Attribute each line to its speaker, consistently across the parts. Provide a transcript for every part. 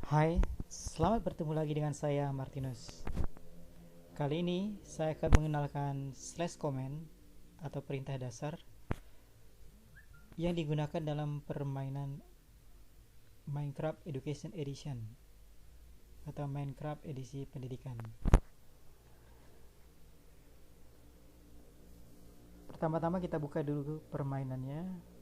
Speaker 1: Hai, selamat bertemu lagi dengan saya Martinus. Kali ini saya akan mengenalkan slash command atau perintah dasar yang digunakan dalam permainan Minecraft Education Edition atau Minecraft edisi pendidikan. Pertama-tama kita buka dulu permainannya.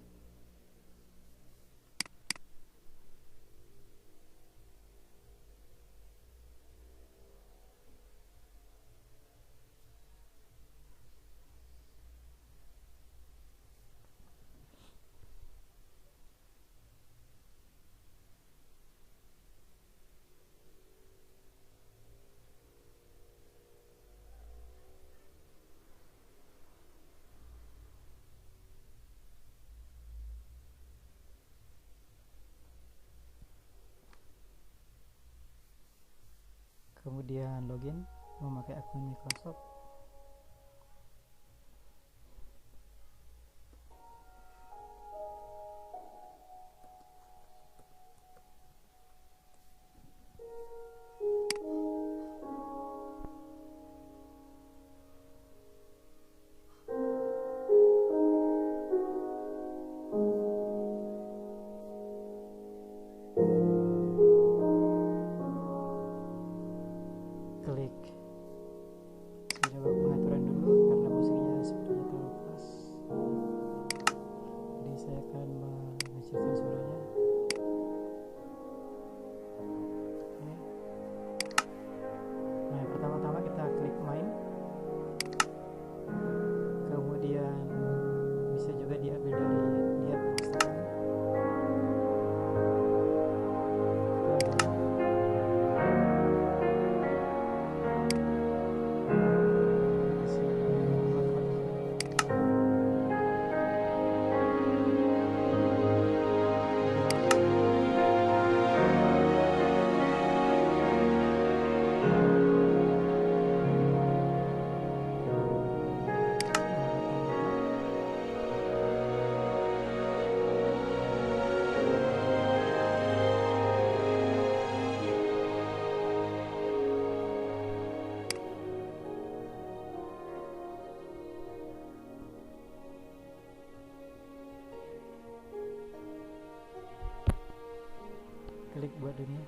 Speaker 1: Kemudian login memakai akun Microsoft. Klik. Saya coba pengaturan dulu karena musiknya sepertinya terlalu keras. Jadi saya akan mengecilkan suaranya. Oke. Nah, pertama-tama kita klik main. Kemudian bisa juga diambil dari lihat perpustakaan. Klik buat dunia.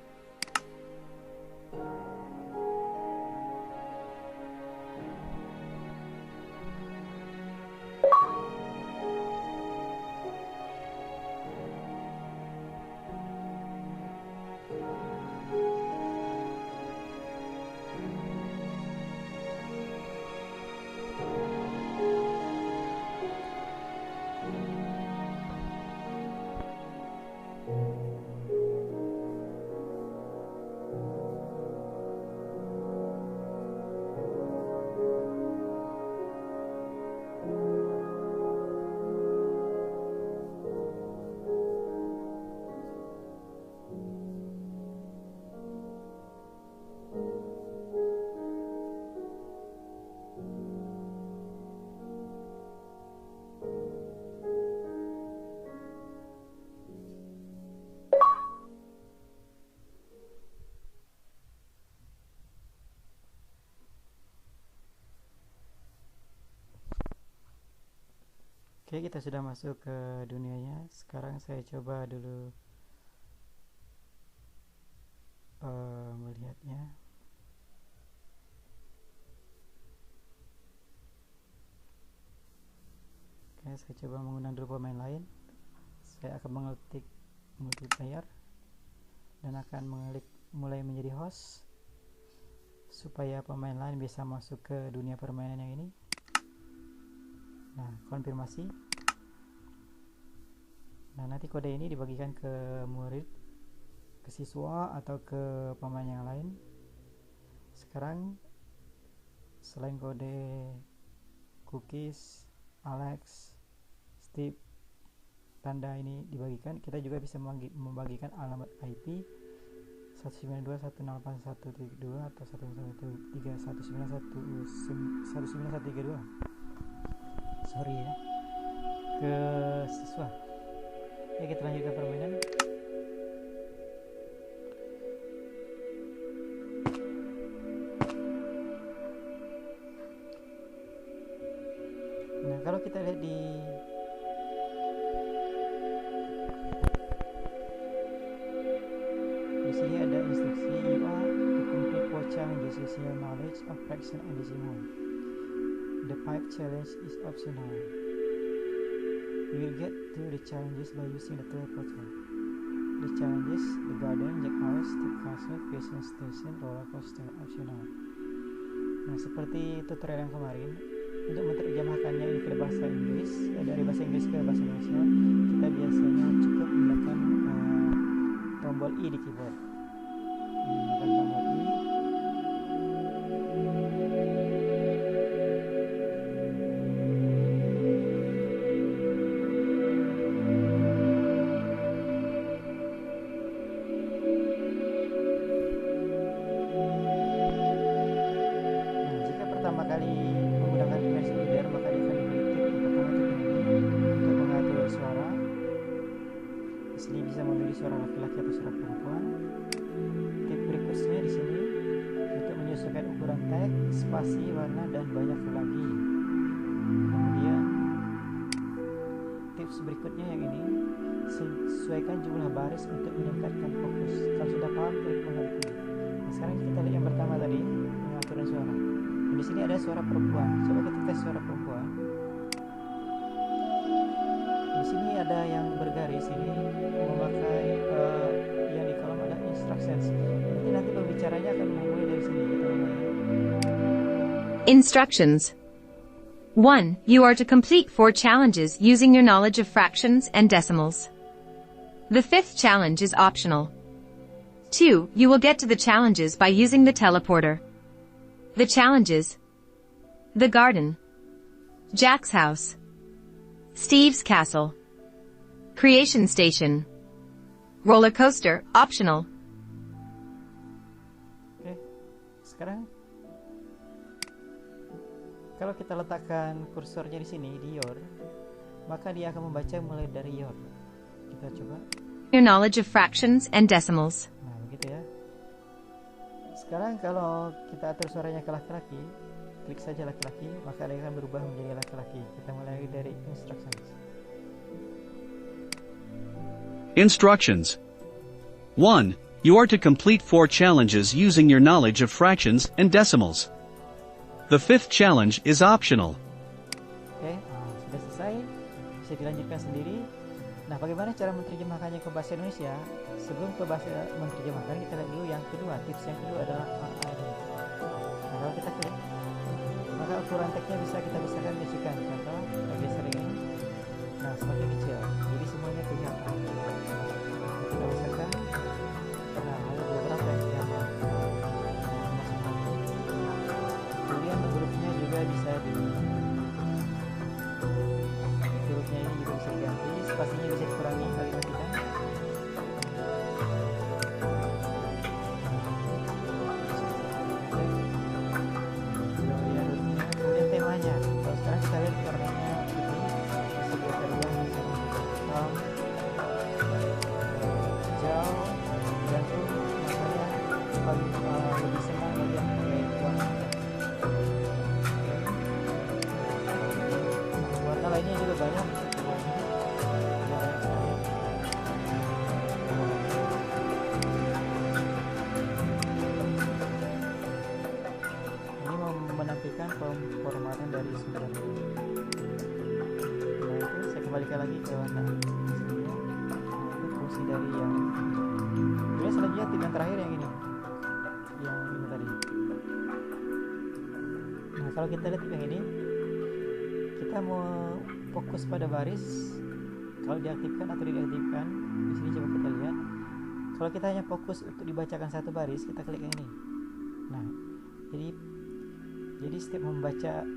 Speaker 1: Oke, kita sudah masuk ke dunianya. Sekarang saya coba dulu melihatnya. Oke, saya coba mengundang dulu pemain lain. Saya akan mengetik multiplayer dan akan mengklik mulai menjadi host supaya pemain lain bisa masuk ke dunia permainan yang ini. Nah, konfirmasi. Nah, nanti kode ini dibagikan ke murid, ke siswa, atau ke pemain yang lain. Sekarang, selain kode cookies, Alex, Steve, tanda ini dibagikan, kita juga bisa membagikan alamat IP 192.168.1.2 atau 193.191.19132. Sorry ya, ke siswa. Ya, kita lanjutkan permainan. kita lihat di sini ada instruksi, you are to complete 4 challenges using your knowledge of fraction and decimal. The 5th challenge is optional. You will get to the challenges by using the teleporter. The challenges: the garden, Jack house, the castle, creation station, roller coaster, optional. Nah, seperti tutorial yang kemarin, untuk menerjemahkannya ini ke bahasa Inggris, dari bahasa Inggris ke bahasa Indonesia, kita biasanya cukup menekan tombol I di keyboard. Menekan tombol I. Pertama kali menggunakan versi reader, maka dia akan diberi tip yang pertama untuk mengatur suara. Di sini bisa memilih suara laki-laki atau suara perempuan. Tip berikutnya di sini untuk menyesuaikan ukuran teks, spasi, warna, dan banyak lagi. Kemudian tips berikutnya yang ini, sesuaikan jumlah baris untuk meningkatkan fokus. Kalau sudah paham, klik mengerti. Nah, sekarang kita lihat yang pertama tadi, pengaturan suara. Di sini ada suara perempuan. Coba kita tes suara perempuan. Di sini ada yang bergaris ini memakai yang di kolom ada instructions. Berarti nanti pembicaranya akan memulai dari sini. Kita mulai.
Speaker 2: Instructions. 1. You are to complete 4 challenges using your knowledge of fractions and decimals. The 5th challenge is optional. 2. You will get to the challenges by using the teleporter. The challenges: the garden, Jack's house, Steve's castle, creation station, roller coaster, optional.
Speaker 1: Oke, sekarang kalau kita letakkan kursornya di sini di your, maka dia akan membaca mulai dari your. Kita coba.
Speaker 2: Your knowledge of fractions and decimals.
Speaker 1: Nah, begitu ya. Sekarang kalau kita atur suaranya ke laki-laki, klik saja laki-laki, maka dia akan berubah menjadi laki-laki. Kita mulai dari instructions.
Speaker 3: Instructions. 1. You are to complete 4 challenges using your knowledge of fractions and decimals. The 5th challenge is optional.
Speaker 1: Oke, sudah selesai. Bisa dilanjutkan sendiri. Nah, bagaimana cara menerjemahkannya ke bahasa Indonesia? Sebelum ke bahasa menerjemahkan, kita lihat dulu yang kedua. Tips yang kedua adalah ini. Nah, kalau kita klik, maka ukuran teksnya bisa kita besarkan kecilkan. Contoh, kita sering ini. Nah, semakin kecil. Jadi semuanya kelihatan. Kita besarkan. Nah, ada beberapa yang kelihatan. Kemudian hurufnya juga bisa hurufnya ini juga bisa diganti, spasinya bisa dikurangi kalau dimatikan. Kemudian temanya, kalau sekarang kita lihat warnanya putih, bisa kita ubah misalnya hitam, hijau, gantung. Makanya paling lebih senang bagian kayak warna. Warna lainnya juga banyak. Menampilkan pemformatan dari sumber. Nah, itu saya kembalikan lagi ke warna. Nah, itu fungsi dari yang kemudian selanjutnya tip yang terakhir yang ini tadi. Nah, kalau kita lihat tip yang ini, kita mau fokus pada baris. Kalau diaktifkan atau tidak diaktifkan, di sini coba kita lihat. Kalau kita hanya fokus untuk dibacakan satu baris, kita klik yang ini. Nah, jadi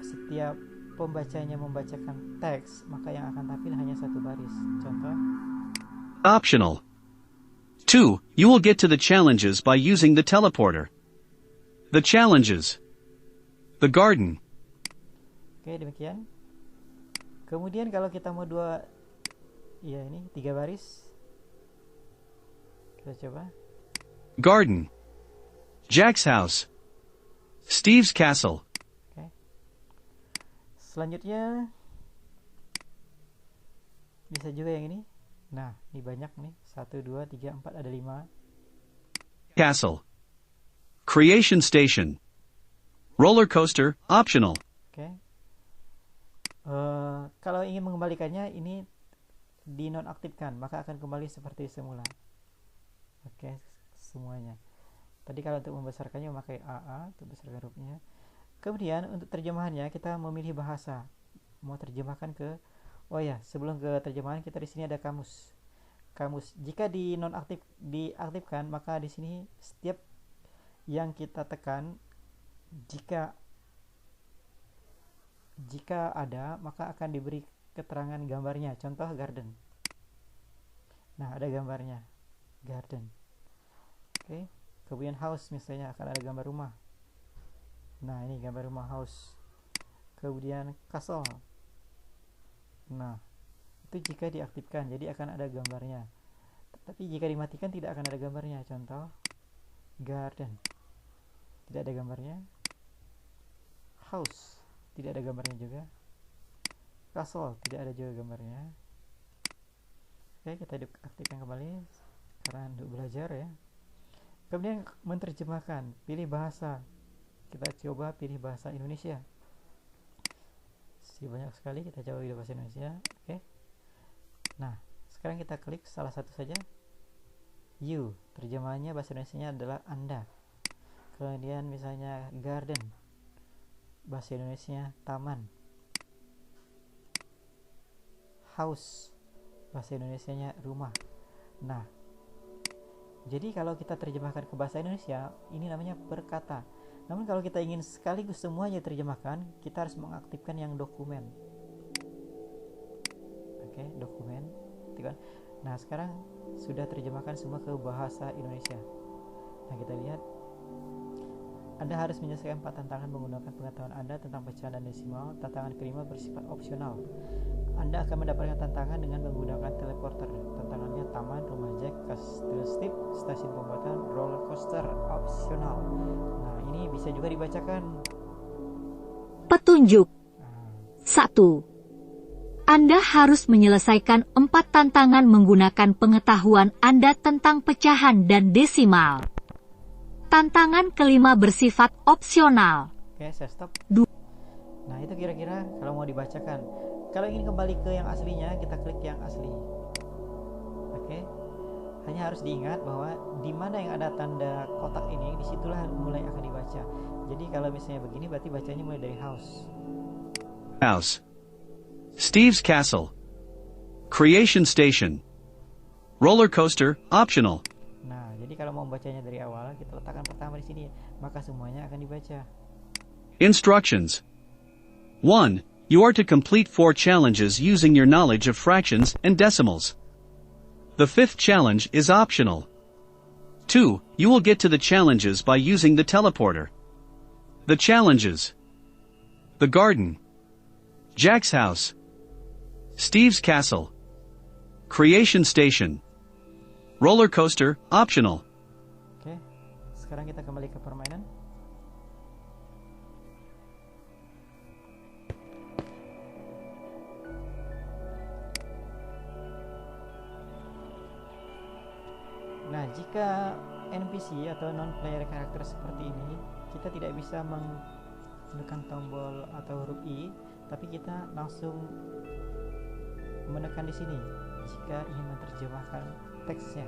Speaker 1: setiap pembacanya membacakan teks, maka yang akan tampil hanya satu baris. Contoh.
Speaker 3: Optional. 2. You will get to the challenges by using the teleporter. The challenges. The garden.
Speaker 1: Oke, demikian. Kemudian kalau kita mau ini 3 baris. Kita coba.
Speaker 3: Garden. Jack's house. Steve's castle.
Speaker 1: Selanjutnya Bisa juga yang ini. Nah, ini banyak nih. 1, 2, 3, 4, ada 5.
Speaker 3: Castle. Creation station. Roller coaster, optional.
Speaker 1: Oke. Kalau ingin mengembalikannya, ini dinonaktifkan, maka akan kembali seperti semula. Oke, semuanya. Tadi kalau untuk membesarkannya memakai AA untuk besarkan hurufnya. Kemudian untuk terjemahannya kita memilih bahasa. Mau terjemahkan ke, oh ya, sebelum ke terjemahan kita di sini ada kamus. Kamus. Jika diaktifkan, maka di sini setiap yang kita tekan, jika ada, maka akan diberi keterangan gambarnya. Contoh garden. Nah, ada gambarnya. Garden. Oke. Kemudian house misalnya akan ada gambar rumah. Nah, ini gambar rumah house. Kemudian castle. Nah, itu jika diaktifkan, jadi akan ada gambarnya. Tapi jika dimatikan tidak akan ada gambarnya. Contoh garden. Tidak ada gambarnya. House. Tidak ada gambarnya juga. Castle. Tidak ada juga gambarnya. Oke, kita aktifkan kembali karena untuk belajar ya. Kemudian menerjemahkan, pilih bahasa. Kita coba pilih bahasa Indonesia. Banyak sekali, kita coba pilih bahasa Indonesia. Oke. Nah, sekarang kita klik salah satu saja. You, terjemahannya bahasa Indonesianya adalah Anda. Kemudian misalnya garden, bahasa Indonesia taman. House, bahasa Indonesianya rumah. Nah, jadi kalau kita terjemahkan ke bahasa Indonesia, ini namanya perkata. Namun kalau kita ingin sekaligus semuanya terjemahkan, kita harus mengaktifkan yang dokumen. Oke, dokumen. Nah, sekarang sudah terjemahkan semua ke bahasa Indonesia. Nah, kita lihat. Anda harus menyelesaikan 4 tantangan menggunakan pengetahuan Anda tentang pecahan dan desimal. Tantangan kelima bersifat opsional. Anda akan mendapatkan tantangan dengan menggunakan teleporter. Tantangannya taman, rumah Jack, kastil Steve, stasiun pembuatan, roller coaster, opsional. Nah, ini bisa juga dibacakan.
Speaker 4: Petunjuk 1. Anda harus menyelesaikan 4 tantangan menggunakan pengetahuan Anda tentang pecahan dan desimal. Tantangan kelima bersifat opsional.
Speaker 1: Oke, saya stop. Nah, itu kira-kira kalau mau dibacakan. Kalau ingin kembali ke yang aslinya, kita klik yang asli. Oke. Hanya harus diingat bahwa di mana yang ada tanda kotak ini, disitulah mulai akan dibaca. Jadi kalau misalnya begini, berarti bacanya mulai dari house.
Speaker 3: House. Steve's Castle. Creation Station. Roller coaster, optional.
Speaker 1: Nah, jadi kalau mau membacanya dari awal, kita letakkan pertama di sini, maka semuanya akan dibaca.
Speaker 3: Instructions. 1. You are to complete 4 challenges using your knowledge of fractions and decimals. The 5th challenge is optional. 2. You will get to the challenges by using the teleporter. The challenges: the garden, Jack's house, Steve's castle, creation station, roller coaster, optional.
Speaker 1: Oke, sekarang kita kembali ke permainan. Nah, jika NPC atau non-player karakter seperti ini, kita tidak bisa menekan tombol atau huruf I, tapi kita langsung menekan di sini jika ingin menerjemahkan teksnya.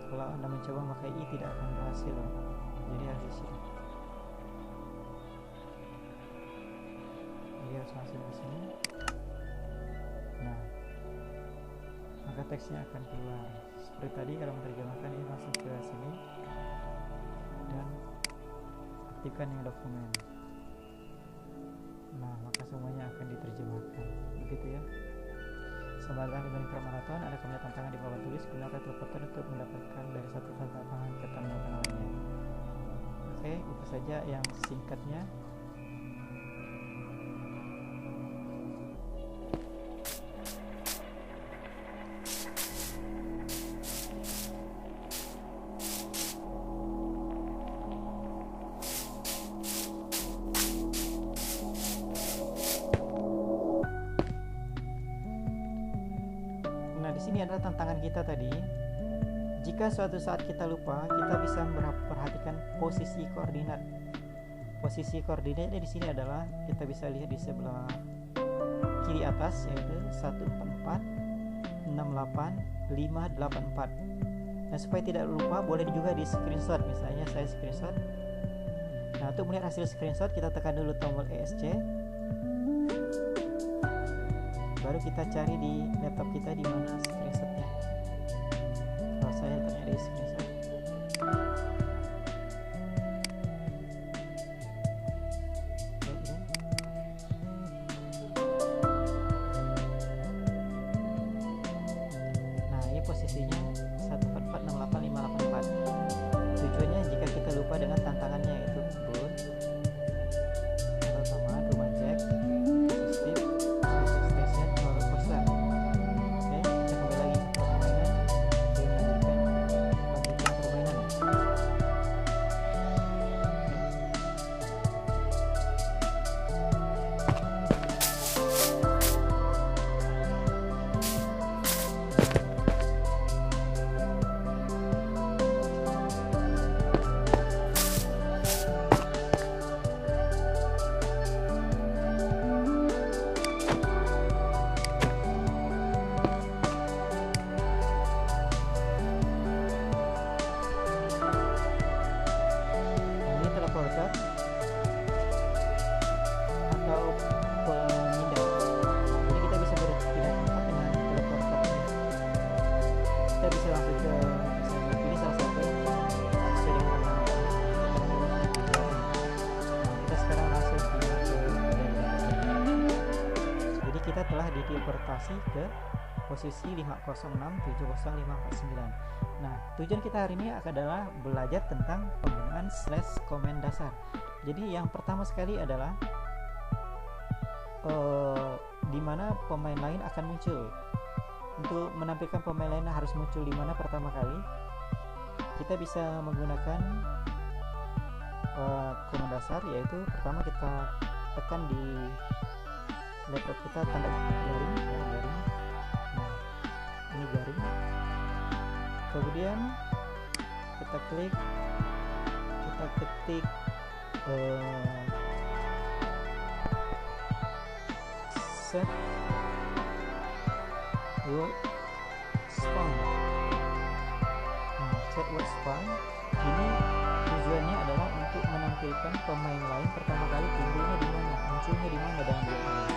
Speaker 1: Kalau Anda mencoba memakai I tidak akan berhasil, jadi harus di sini. Jadi harus langsung di sini. Nah, maka teksnya akan keluar. Seperti tadi kalau menerjemahkan ini langsung ke sini dan aktifkan yang dokumen. Nah, maka semuanya akan diterjemahkan. Begitu ya. Selamat datang di Minecraft Marathon. Ada punya tantangan di bawah tulis. Gunakan teleporter untuk mendapatkan dari satu tantangan ke tantangan lainnya. Oke, itu saja yang singkatnya. tantangan kita tadi, jika suatu saat kita lupa, kita bisa memperhatikan posisi koordinat. Posisi koordinatnya di sini adalah kita bisa lihat di sebelah kiri atas, yaitu 144 68 584. Nah, supaya tidak lupa boleh juga di screenshot. Misalnya saya screenshot. Nah, untuk melihat hasil screenshot kita tekan dulu tombol ESC. Baru kita cari di laptop kita di mana screenshotnya. Kalau saya letaknya di screenshot. Nah, ini posisinya 144 68 584. Tujuannya jika kita lupa dengan tantangannya, yaitu boot atau sama rumah jack sistem station roller coaster. Oke, kita kembali lagi ke permainan dan lanjutkan permainan. Ini teleporter atau pemindah. Jadi kita bisa berpindah tempat dengan teleporter ini. Kita bisa langsung ke misalnya ini salah satu sesuai dengan tantangan ini. Kita sekarang langsung pindah ke jadi kita telah diteleportasi ke posisi 506 70 549. Nah, tujuan kita hari ini adalah belajar tentang penggunaan slash komen dasar. Jadi yang pertama sekali adalah di mana pemain lain akan muncul. Untuk menampilkan pemain lain harus muncul di mana pertama kali, kita bisa menggunakan komen dasar, yaitu pertama kita tekan di laptop kita tanda garing, ya, garing. Nah, ini garing. Kemudian kita klik, kita ketik set word spawn. Nah, set word spawn ini tujuannya adalah untuk menampilkan pemain lain pertama kali timbulnya di mana, munculnya di mana dalam game ini.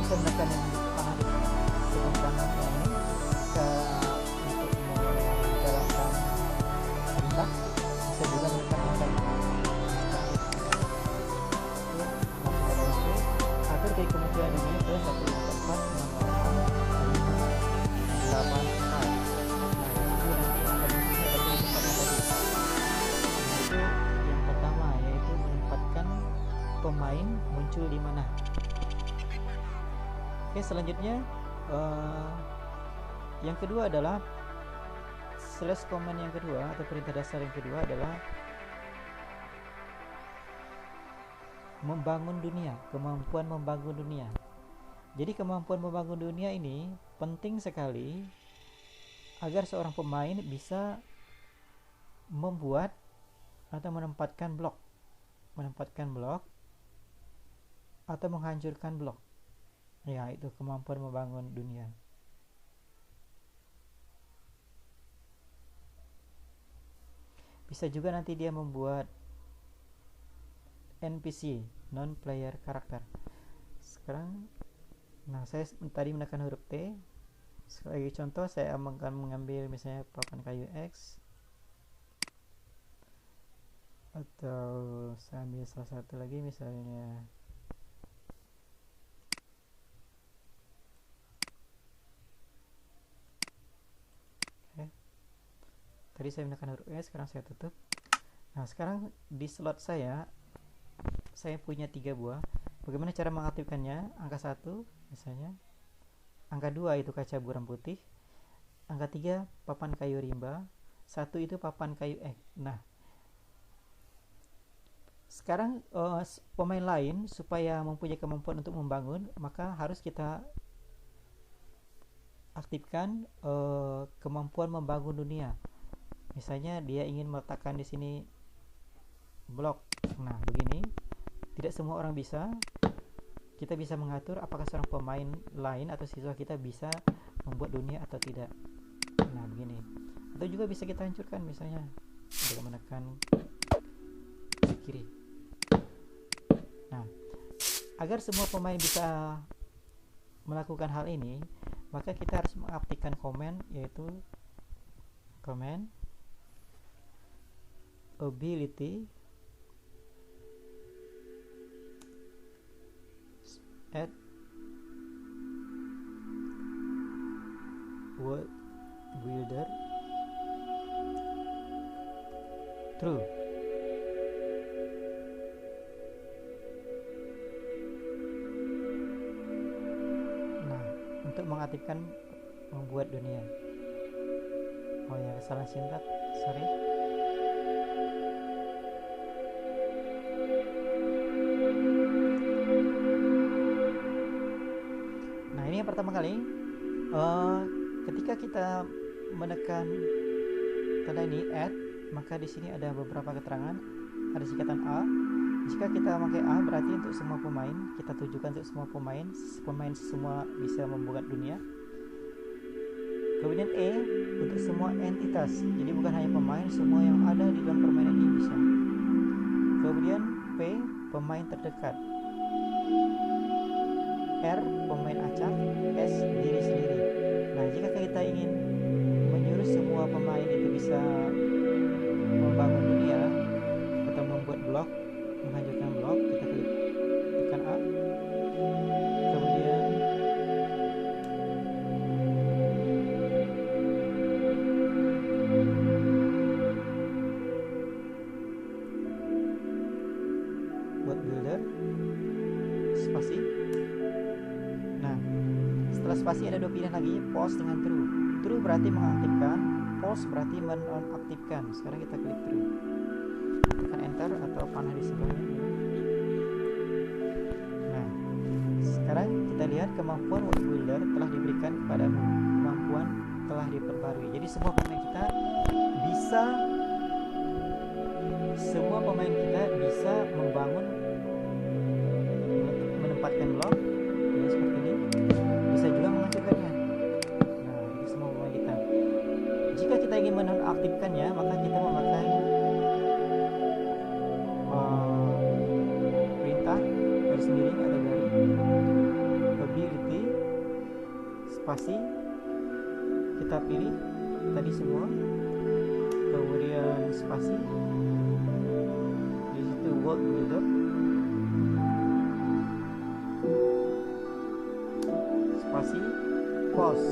Speaker 1: Menekan yang panas dengan tangan ini untuk menjalankan perintah, bisa juga menekan enter. Atur dari kemungkinan ini ke 144 684. Nah, itu nanti akan munculnya dari tempat yang tadi. Itu yang pertama, yaitu menempatkan pemain muncul di mana. Oke, selanjutnya yang kedua adalah slash command yang kedua atau perintah dasar yang kedua adalah membangun dunia, kemampuan membangun dunia. Jadi kemampuan membangun dunia ini penting sekali agar seorang pemain bisa membuat atau menempatkan blok atau menghancurkan blok. Ya, itu kemampuan membangun dunia. Bisa juga nanti dia membuat NPC, non player karakter. Sekarang, nah saya tadi menekan huruf T. Sebagai contoh, saya akan mengambil misalnya papan kayu X, atau saya ambil salah satu lagi misalnya Tadi saya menekan huruf E, sekarang saya tutup. Nah, sekarang di slot saya punya 3 buah. Bagaimana cara mengaktifkannya? Angka 1 misalnya, angka 2 itu kaca buram putih, angka 3 papan kayu rimba, 1 itu papan kayu ek. Nah, sekarang pemain lain supaya mempunyai kemampuan untuk membangun, maka harus kita aktifkan kemampuan membangun dunia. Misalnya dia ingin meletakkan di sini blok. Nah, begini. Tidak semua orang bisa. Kita bisa mengatur apakah seorang pemain lain atau siswa kita bisa membuat dunia atau tidak. Nah, begini. Atau juga bisa kita hancurkan, misalnya dengan menekan kiri. Nah, agar semua pemain bisa melakukan hal ini, maka kita harus mengaktifkan command, yaitu command ability add world builder true. Nah, untuk mengaktifkan membuat dunia. Oh ya, salah sintak, sorry. Nah, ini yang pertama kali. Ketika kita menekan tanda ini add, maka di sini ada beberapa keterangan. Ada singkatan A. Jika kita memakai A, berarti untuk semua pemain. Kita tujukan untuk semua pemain semua bisa membuat dunia. Kemudian E untuk semua entitas. Jadi bukan hanya pemain, semua yang ada di dalam permainan ini bisa. Kemudian P pemain terdekat. R pemain acak, S diri sendiri. Nah, jika kita ingin menyuruh semua pemain itu bisa membangun dunia atau membuat blok, menghancurkan blok, kita klik tekan A. Kemudian buat builder spasi. Nah, setelah spasi ada 2 pilihan lagi, pause dengan true. True berarti mengaktifkan, pause berarti menonaktifkan. Sekarang kita klik true. Tekan enter atau panah di sebelahnya. Nah, sekarang kita lihat kemampuan world builder telah diberikan kepadamu. Kemampuan telah diperbarui. Jadi semua pemain kita bisa membangun, menempatkan blok ya, seperti ini. Bisa juga menghancurkannya. Nah, ini semua pemain kita. Jika kita ingin menonaktifkannya, maka kita memakai perintah garis miring atau garis ability spasi, kita pilih tadi semua, kemudian spasi, di situ world builder, spasi, pause.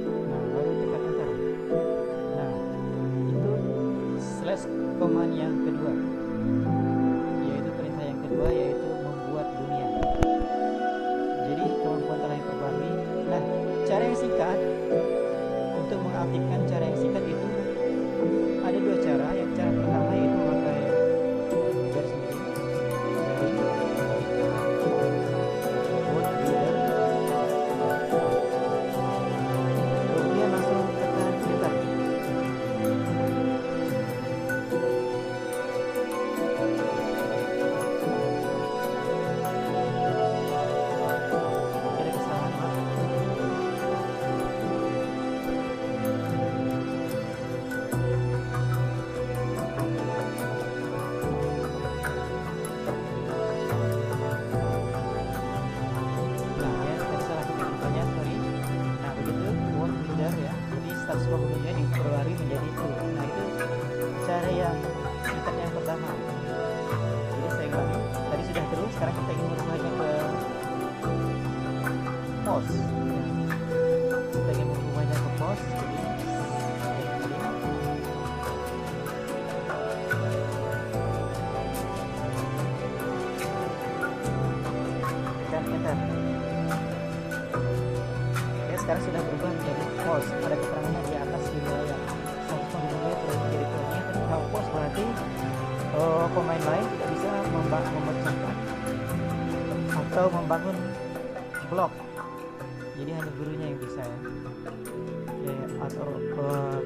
Speaker 1: Nah, baru tekan enter. Nah, itu slash command yang kedua, yaitu perintah yang kedua, yaitu membuat dunia. Jadi kemampuan telah diperbarui. Nah, cara yang singkat untuk mengaktifkan cara yang singkat itu ada 2 cara. Yang cara pertama yaitu memakai garis miring dari world builder, kemudian langsung tekan enter. Ada kesalahan, maaf. Nah, ya, tadi salah ketik rupanya, sorry. Nah, begitu world builder ya. Jadi status penghuninya diperbarui menjadi itu. Nah, itu cara yang singkat yang pertama. Jadi saya ulangi, tadi sudah terus, sekarang kita ingin merubahnya ke pause. Ya. Kita ingin merubahnya ke pause, jadi saya klik sekarang sudah berubah menjadi false. Ada keterangannya di atas di layar. Status penggunanya terus menjadi true. Ketika false berarti pemain lain tidak bisa memecahkan atau membangun blok. Jadi hanya gurunya yang bisa ya. Oke, atau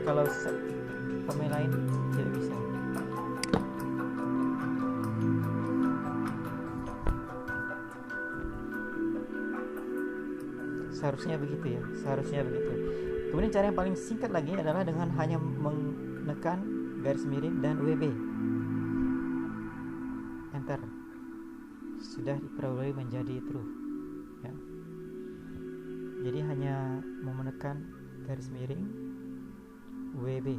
Speaker 1: kalau pemain lain tidak bisa. Seharusnya begitu ya, seharusnya begitu. Kemudian cara yang paling singkat lagi adalah dengan hanya menekan garis miring dan WB. Enter. Sudah diperoleh menjadi true. Ya. Jadi hanya menekan garis miring WB.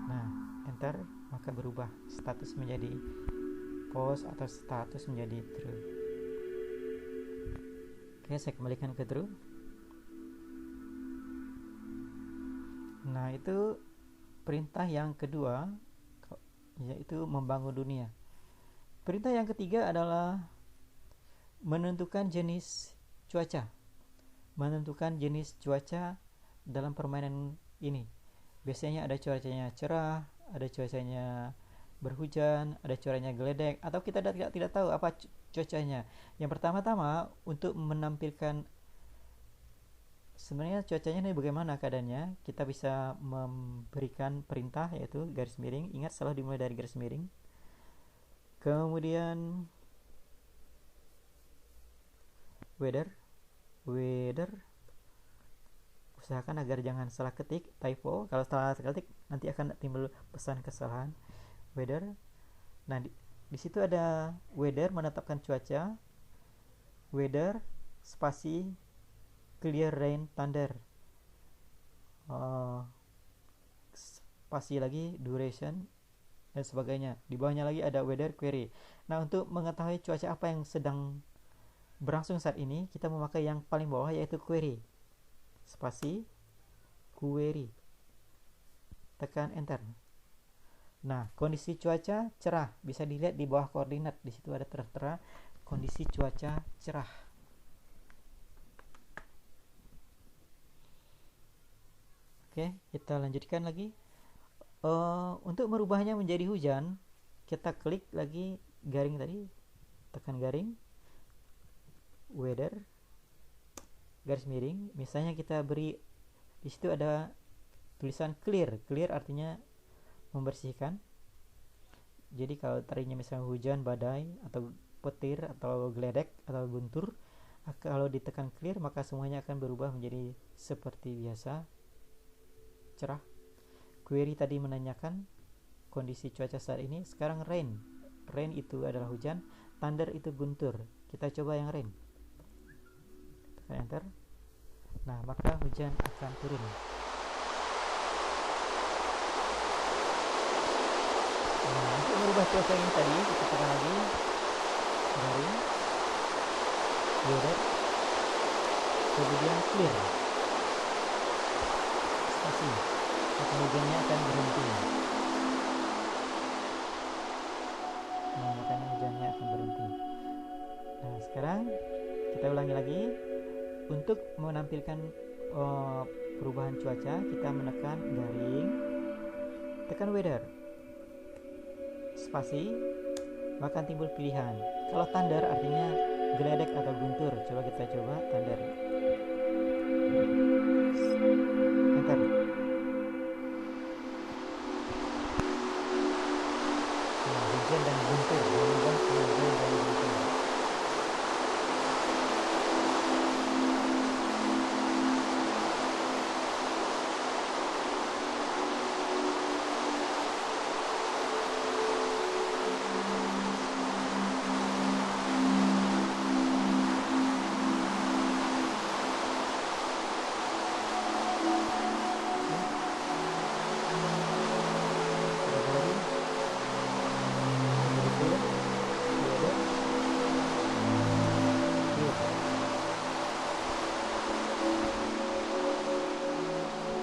Speaker 1: Nah, enter, maka berubah status menjadi false atau status menjadi true. Oke, saya kembalikan ke true. Nah, itu perintah yang kedua, yaitu membangun dunia. Perintah yang ketiga adalah menentukan jenis cuaca. Menentukan jenis cuaca dalam permainan ini. Biasanya ada cuacanya cerah, ada cuacanya berhujan, ada cuacanya geledek, atau kita tidak tahu apa cuacanya. Yang pertama-tama untuk menampilkan sebenarnya cuacanya ini bagaimana keadaannya, kita bisa memberikan perintah yaitu garis miring. Ingat, selalu dimulai dari garis miring. Kemudian weather, usahakan agar jangan salah ketik, typo. Kalau salah ketik nanti akan timbul pesan kesalahan. Weather. Nah, di situ ada weather, menetapkan cuaca. Weather spasi clear rain thunder. Spasi lagi duration dan sebagainya. Di bawahnya lagi ada weather query. Nah, untuk mengetahui cuaca apa yang sedang berlangsung saat ini, kita memakai yang paling bawah yaitu query. Spasi query. Tekan enter. Nah, kondisi cuaca cerah bisa dilihat di bawah koordinat. Di situ ada tertera kondisi cuaca cerah. Oke, kita lanjutkan lagi. Untuk merubahnya menjadi hujan, kita klik lagi garing tadi, tekan garing, weather, garis miring. Misalnya kita beri di situ ada tulisan clear. Clear artinya membersihkan. Jadi kalau tadinya misalnya hujan, badai, atau petir, atau geledek, atau guntur, kalau ditekan clear maka semuanya akan berubah menjadi seperti biasa, cerah. Query tadi menanyakan kondisi cuaca saat ini. Sekarang rain. Rain itu adalah hujan, thunder itu guntur. Kita coba yang rain. Tekan enter. Nah, maka hujan akan turun. Nah, untuk merubah cuaca ini tadi, kita tekan lagi garing, weather, kemudian clear, spasi, maka hujannya akan berhenti. Nah, makanya hujannya akan berhenti. Nah, sekarang kita ulangi lagi. Untuk menampilkan perubahan cuaca, kita menekan garing, tekan weather, spasi, maka timbul pilihan. Kalau thunder artinya geledek atau guntur. Coba kita coba thunder. Enter. Nah, hujan dan guntur. Hujan dan guntur.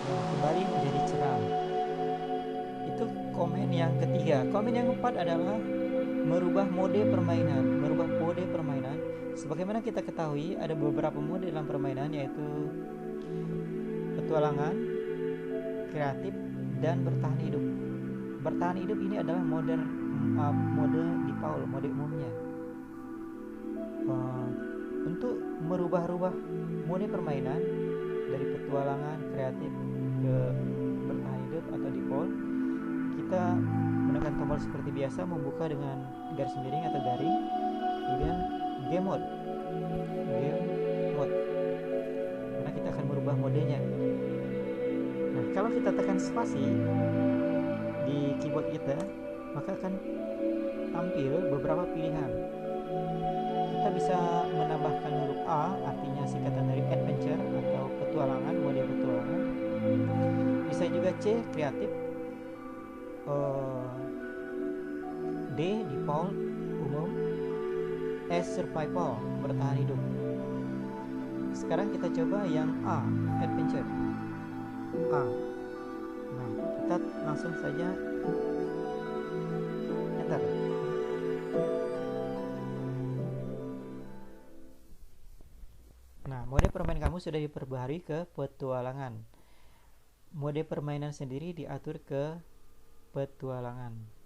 Speaker 1: Kembali menjadi cerah. Itu komen yang ketiga. Komen yang keempat adalah merubah mode permainan. Merubah mode permainan Sebagaimana kita ketahui, ada beberapa mode dalam permainan, yaitu petualangan, kreatif, dan bertahan hidup. Bertahan hidup ini adalah mode default, mode umumnya. Untuk merubah-rubah mode permainan dari petualangan, kreatif ke bertahan hidup atau default, kita menggunakan tombol seperti biasa, membuka dengan garis miring atau garing, kemudian game mode, karena kita akan merubah modenya. Nah, kalau kita tekan spasi di keyboard kita, maka akan tampil beberapa pilihan. Kita bisa menambahkan huruf A, artinya singkatan dari adventure atau petualangan, mode petualangan. Bisa juga C, kreatif, D, default, umum, S, survival, bertahan hidup. Sekarang kita coba yang A, adventure. A. Nah, kita langsung saja enter. Nah, mode permainan kamu sudah diperbaharui ke petualangan. Mode permainan sendiri diatur ke petualangan.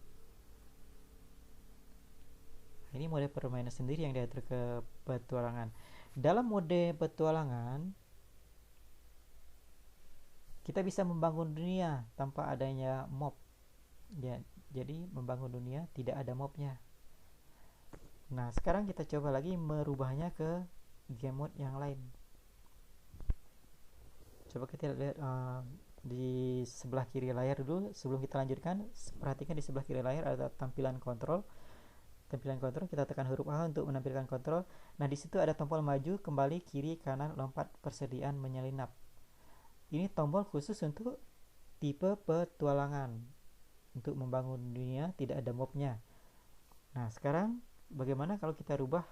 Speaker 1: Ini mode permainan sendiri yang diatur ke petualangan. Dalam mode petualangan, kita bisa membangun dunia tanpa adanya mob. Ya, jadi membangun dunia tidak ada mobnya. Nah, sekarang kita coba lagi merubahnya ke game mode yang lain. Coba kita lihat di sebelah kiri layar dulu sebelum kita lanjutkan. Perhatikan di sebelah kiri layar ada tampilan kontrol. Tampilan kontrol, kita tekan huruf A untuk menampilkan kontrol. Nah, di situ ada tombol maju, kembali, kiri, kanan, lompat, persediaan, menyelinap. Ini tombol khusus untuk tipe petualangan, untuk membangun dunia tidak ada mobnya. Nah, sekarang bagaimana kalau kita rubah?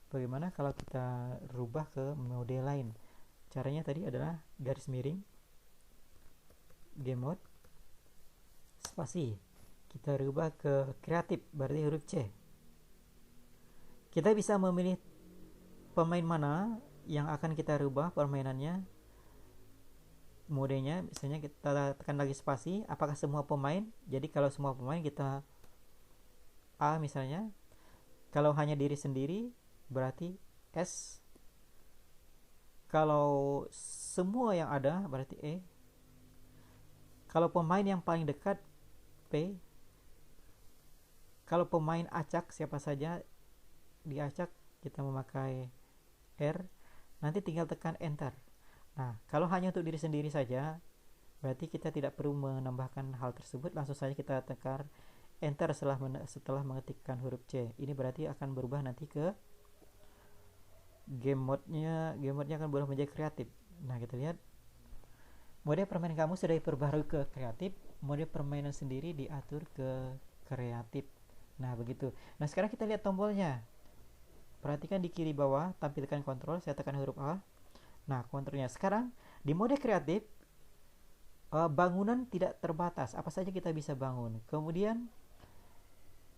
Speaker 1: Bagaimana kalau kita rubah ke mode lain? Caranya tadi adalah garis miring, game mode, spasi. Kita rubah ke kreatif, berarti huruf C. Kita bisa memilih pemain mana yang akan kita rubah permainannya, modenya. Misalnya kita tekan lagi spasi, apakah semua pemain? Jadi kalau semua pemain kita A misalnya. Kalau hanya diri sendiri berarti S. Kalau semua yang ada berarti E. Kalau pemain yang paling dekat P. Kalau pemain acak siapa saja diacak kita memakai R. Nanti tinggal tekan enter. Nah, kalau hanya untuk diri sendiri saja berarti kita tidak perlu menambahkan hal tersebut, langsung saja kita tekan enter setelah mengetikkan huruf C. Ini berarti akan berubah nanti ke game mode-nya akan berubah menjadi kreatif. Nah, kita lihat mode permainan kamu sudah diperbarui ke kreatif, mode permainan sendiri diatur ke kreatif. Nah, begitu. Nah, sekarang kita lihat tombolnya. Perhatikan di kiri bawah, tampilkan kontrol, saya tekan huruf A. Nah, kontrolnya. Sekarang, di mode kreatif, bangunan tidak terbatas. Apa saja kita bisa bangun. Kemudian,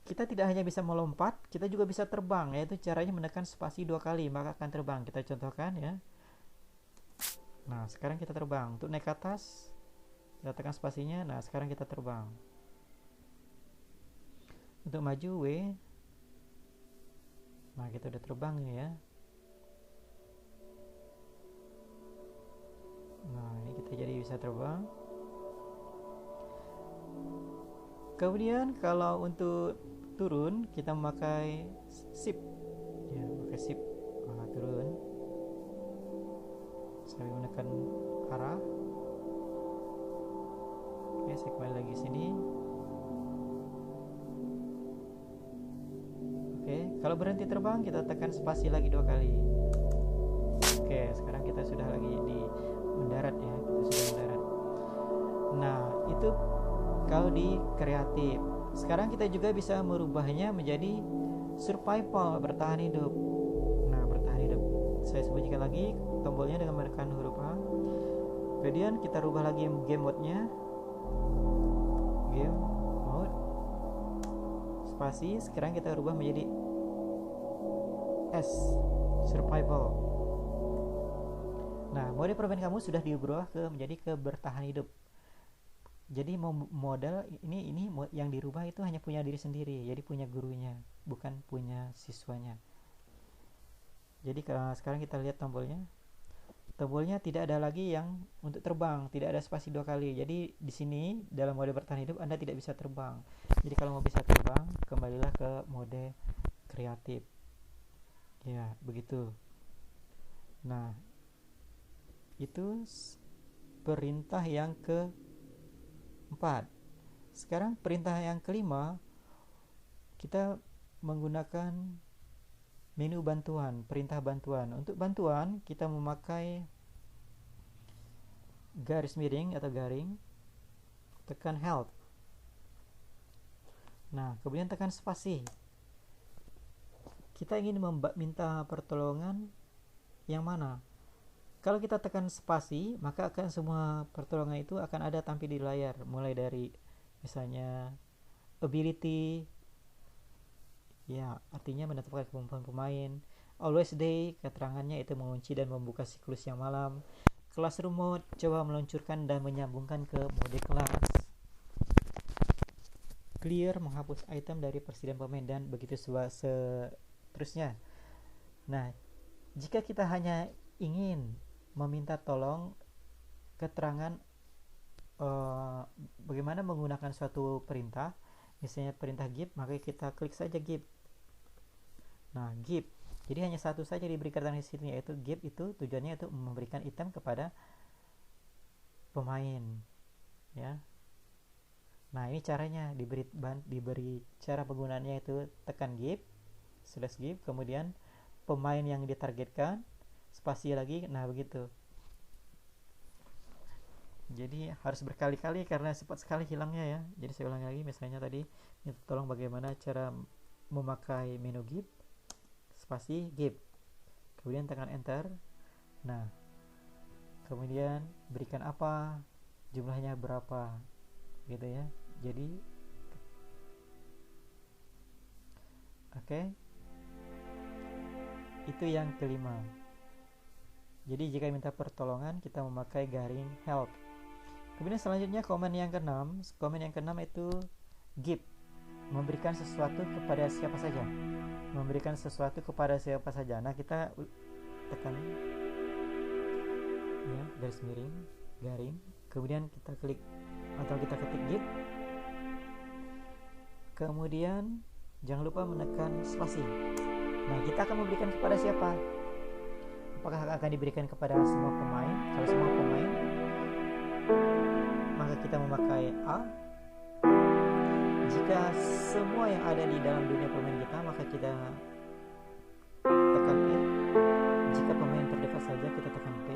Speaker 1: kita tidak hanya bisa melompat, kita juga bisa terbang. Yaitu caranya menekan spasi 2 kali, maka akan terbang. Kita contohkan ya. Nah, sekarang kita terbang. Untuk naik ke atas, kita tekan spasinya. Nah, sekarang kita terbang. Untuk maju W. Nah, kita udah terbang ya. Nah, ini kita jadi bisa terbang. Kemudian kalau untuk turun kita memakai shift. Ya, pakai shift. Nah, turun. Sambil menekan arah. Oke, saya kembali lagi sini. Oke, kalau berhenti terbang kita tekan spasi lagi 2 kali. Oke, sekarang kita sudah lagi di mendarat ya, kita sudah mendarat. Nah, itu kalau di kreatif. Sekarang kita juga bisa merubahnya menjadi survival, bertahan hidup. Nah, bertahan hidup. Saya sembunyikan lagi tombolnya dengan menekan huruf A. Kemudian kita rubah lagi game mode-nya. Game mode. Spasi, sekarang kita rubah menjadi S, survival. Nah, mode permain kamu sudah diubah menjadi ke bertahan hidup. Jadi modal ini yang dirubah itu hanya punya diri sendiri, jadi punya gurunya, bukan punya siswanya. Jadi sekarang kita lihat tombolnya. Tombolnya tidak ada lagi yang untuk terbang, tidak ada spasi 2 kali. Jadi di sini dalam mode bertahan hidup Anda tidak bisa terbang. Jadi kalau mau bisa terbang, kembalilah ke mode kreatif. Ya, begitu. Nah, itu perintah yang keempat. Sekarang perintah yang kelima, kita menggunakan menu bantuan, perintah bantuan. Untuk bantuan kita memakai garis miring atau garing, tekan help. Nah, kemudian tekan spasi. Kita ingin minta pertolongan yang mana? Kalau kita tekan spasi, maka akan semua pertolongan itu akan ada tampil di layar, mulai dari misalnya ability, ya, artinya menetapkan kemampuan pemain. Always day, keterangannya itu mengunci dan membuka siklus yang malam. Classroom mode, coba meluncurkan dan menyambungkan ke mode kelas. Clear, menghapus item dari persediaan pemain, dan begitu seterusnya. Nah, jika kita hanya ingin meminta tolong keterangan bagaimana menggunakan suatu perintah, misalnya perintah give, maka kita klik saja give. Nah, give. Jadi hanya satu saja diberikan di sini, yaitu give. Itu tujuannya untuk memberikan item kepada pemain, ya. Nah, ini caranya, diberi cara penggunaannya itu tekan give, /give, kemudian pemain yang ditargetkan, spasi lagi. Nah, begitu. Jadi harus berkali-kali karena cepat sekali hilangnya ya. Jadi saya ulangi lagi, misalnya tadi minta tolong bagaimana cara memakai menu give, spasi give, kemudian tekan enter. Nah, kemudian berikan apa, jumlahnya berapa, gitu ya. Jadi oke. Itu yang kelima. Jadi jika minta pertolongan kita memakai garing help. Kemudian selanjutnya komen yang keenam. Komen yang keenam itu give, memberikan sesuatu kepada siapa saja. Memberikan sesuatu kepada siapa saja. Nah, kita tekan ya, garis miring, garing, kemudian kita klik atau kita ketik give. Kemudian jangan lupa menekan spasi. Nah, kita akan memberikan kepada siapa? Apakah akan diberikan kepada semua pemain? Kalau semua pemain, maka kita memakai A. Jika semua yang ada di dalam dunia pemain kita, maka kita tekan E. Jika pemain terdekat saja, kita tekan P.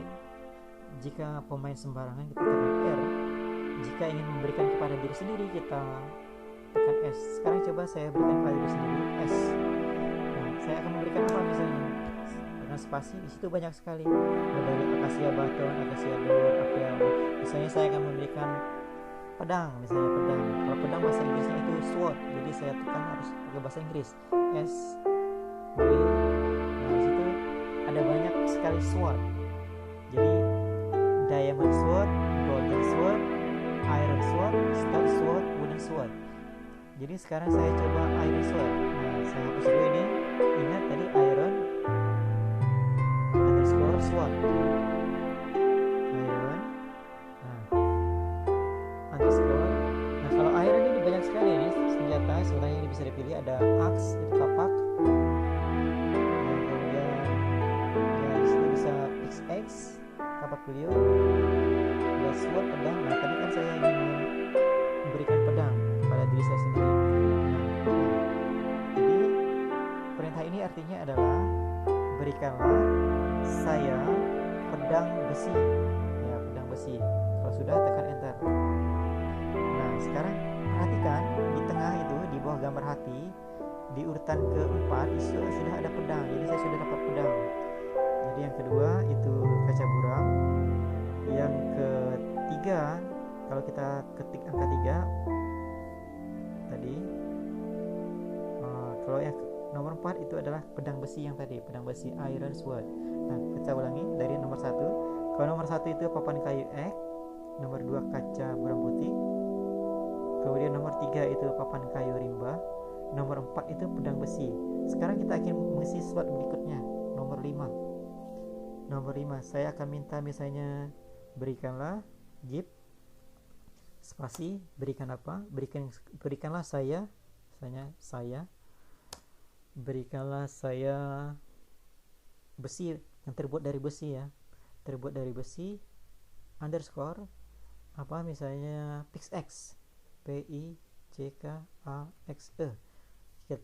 Speaker 1: Jika pemain sembarangan, kita tekan R. Jika ingin memberikan kepada diri sendiri, kita tekan S. Sekarang coba saya berikan kepada diri sendiri, S. Nah, saya akan memberikan apa misalnya? Dengan spasi, di situ banyak sekali. Dari akasia baton, akasia door, apel. Misalnya saya akan memberikan pedang, misalnya pedang. Kalau pedang bahasa Inggrisnya itu sword, jadi saya tekan harus pakai bahasa Inggris, S, W. Nah, di situ ada banyak sekali sword. Jadi diamond sword, golden sword, iron sword, star sword, wooden sword. Jadi sekarang saya coba iron sword. Nah, saya hapus dulu ini. Ingat tadi iron underscore sword. Iron. Nah, underscore. Nah, kalau iron ini banyak sekali nih senjata yang bisa dipilih, ada axe, itu kapak. Nah, kemudian ya di sini bisa XX, kapak beliau. Ada sword, pedang. Nah, tadi kan saya ingin memberikan pedang kepada diri saya sendiri. Jadi perintah ini artinya adalah berikanlah saya pedang besi. Ya, pedang besi. Kalau sudah tekan enter. Nah, sekarang perhatikan di tengah itu, di bawah gambar hati, di urutan keempat itu sudah ada pedang. Jadi saya sudah dapat pedang. Jadi yang kedua itu kaca buram. Yang ketiga, kalau kita ketik angka 3 tadi, kalau yang nomor 4 itu adalah pedang besi yang tadi, pedang besi iron sword. Nah, kita ulangi dari nomor 1. Kalau nomor 1 itu papan kayu ek, nomor 2 kaca buram putih, kemudian nomor 3 itu papan kayu rimba, nomor 4 itu pedang besi. Sekarang kita akan mengisi slot berikutnya, nomor 5. Nomor 5, saya akan minta misalnya berikanlah jeep spasi, berikan apa? Berikanlah saya, misalnya saya, berikanlah saya besi yang terbuat dari besi ya, terbuat dari besi underscore apa misalnya pixx, PICKAXE. Kita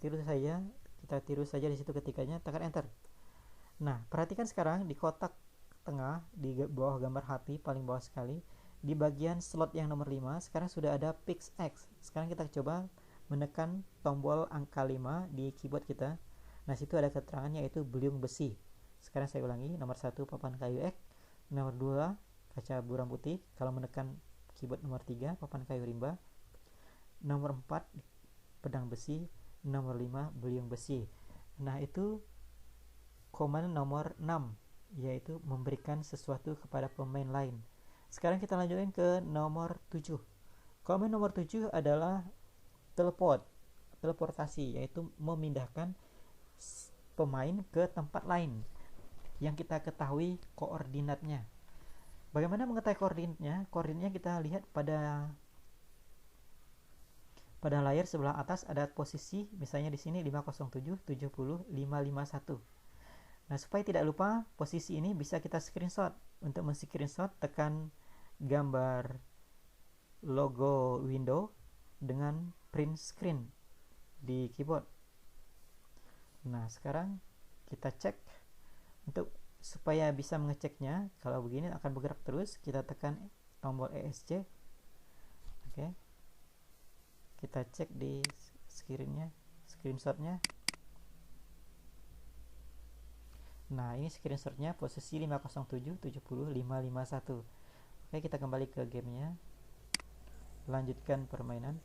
Speaker 1: tiru saja di situ ketikanya, tekan enter. Nah, perhatikan sekarang di kotak tengah di bawah gambar hati paling bawah sekali, di bagian slot yang nomor 5 sekarang sudah ada pixx. Sekarang kita coba menekan tombol angka 5 di keyboard kita. Nah, situ ada keterangannya yaitu beliung besi. Sekarang saya ulangi, nomor 1 papan kayu ek, nomor 2 kaca buram putih, kalau menekan keyboard nomor 3 papan kayu rimba, nomor 4 pedang besi, nomor 5 beliung besi. Nah, itu command nomor 6, yaitu memberikan sesuatu kepada pemain lain. Sekarang kita lanjutkan ke nomor 7. Command nomor 7 adalah teleportasi, yaitu memindahkan pemain ke tempat lain yang kita ketahui koordinatnya. Bagaimana mengetahui koordinatnya? Koordinatnya kita lihat pada layar sebelah atas ada posisi, misalnya di sini 507, 70, 551. Nah, supaya tidak lupa posisi ini bisa kita screenshot. Untuk men-screenshot, tekan gambar logo window dengan print screen di keyboard. Nah, sekarang kita cek. Untuk supaya bisa mengeceknya, kalau begini akan bergerak terus, kita tekan tombol ESC. Oke. Kita cek di screenshotnya. Nah, ini screenshotnya posisi 507, 70, 551. Oke, kita kembali ke gamenya. Lanjutkan permainan.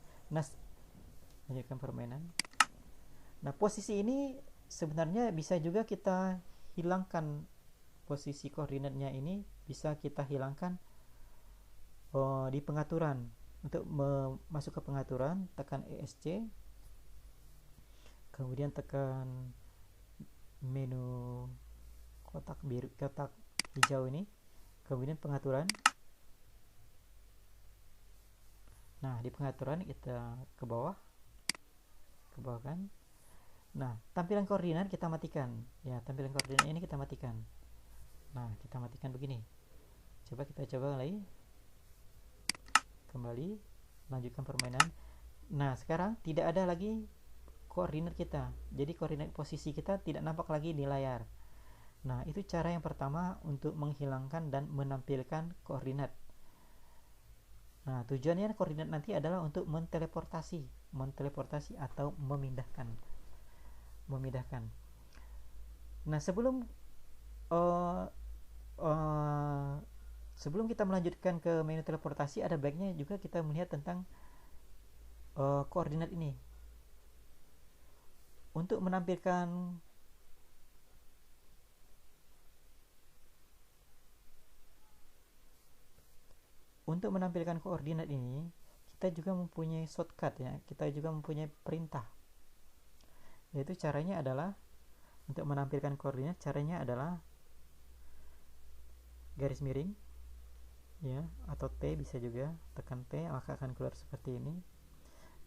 Speaker 1: Nah, posisi ini sebenarnya bisa juga kita hilangkan. Posisi koordinatnya ini bisa kita hilangkan di pengaturan. Untuk masuk ke pengaturan, tekan ESC, kemudian tekan menu kotak hijau ini, kemudian pengaturan. Nah, di pengaturan kita ke bawah kan. Nah, tampilan koordinat kita matikan. Ya, tampilan koordinat ini kita matikan. Nah, kita matikan begini. Coba lagi. Kembali, lanjutkan permainan. Nah, sekarang tidak ada lagi koordinat kita. Jadi koordinat posisi kita tidak nampak lagi di layar. Nah, itu cara yang pertama untuk menghilangkan dan menampilkan koordinat. Nah, tujuannya koordinat nanti adalah untuk menteleportasi atau memindahkan. Nah, sebelum kita melanjutkan ke menu teleportasi, ada baiknya juga kita melihat tentang koordinat ini. Untuk menampilkan koordinat ini, kita juga mempunyai shortcut ya. Kita juga mempunyai perintah. Yaitu caranya adalah untuk menampilkan koordinat, caranya adalah garis miring ya, atau T bisa juga, tekan T maka akan keluar seperti ini.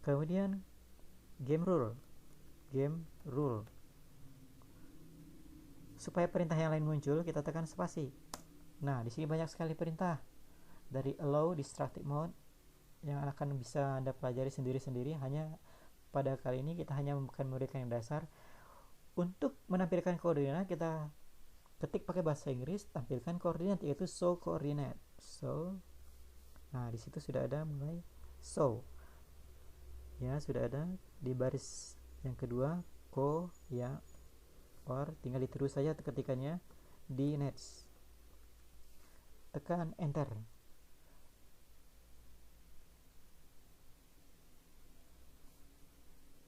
Speaker 1: Kemudian game rule. Supaya perintah yang lain muncul, kita tekan spasi. Nah, di sini banyak sekali perintah. Dari allow distracted mode yang akan bisa Anda pelajari sendiri-sendiri. Hanya pada kali ini kita hanya akan memberikan yang dasar. Untuk menampilkan koordinat, kita ketik pakai bahasa Inggris, tampilkan koordinat, yaitu show coordinate. Nah, di situ sudah ada mulai show. Ya, sudah ada di baris yang kedua, ya, or tinggal ditiru saja ketikannya di next. Tekan enter.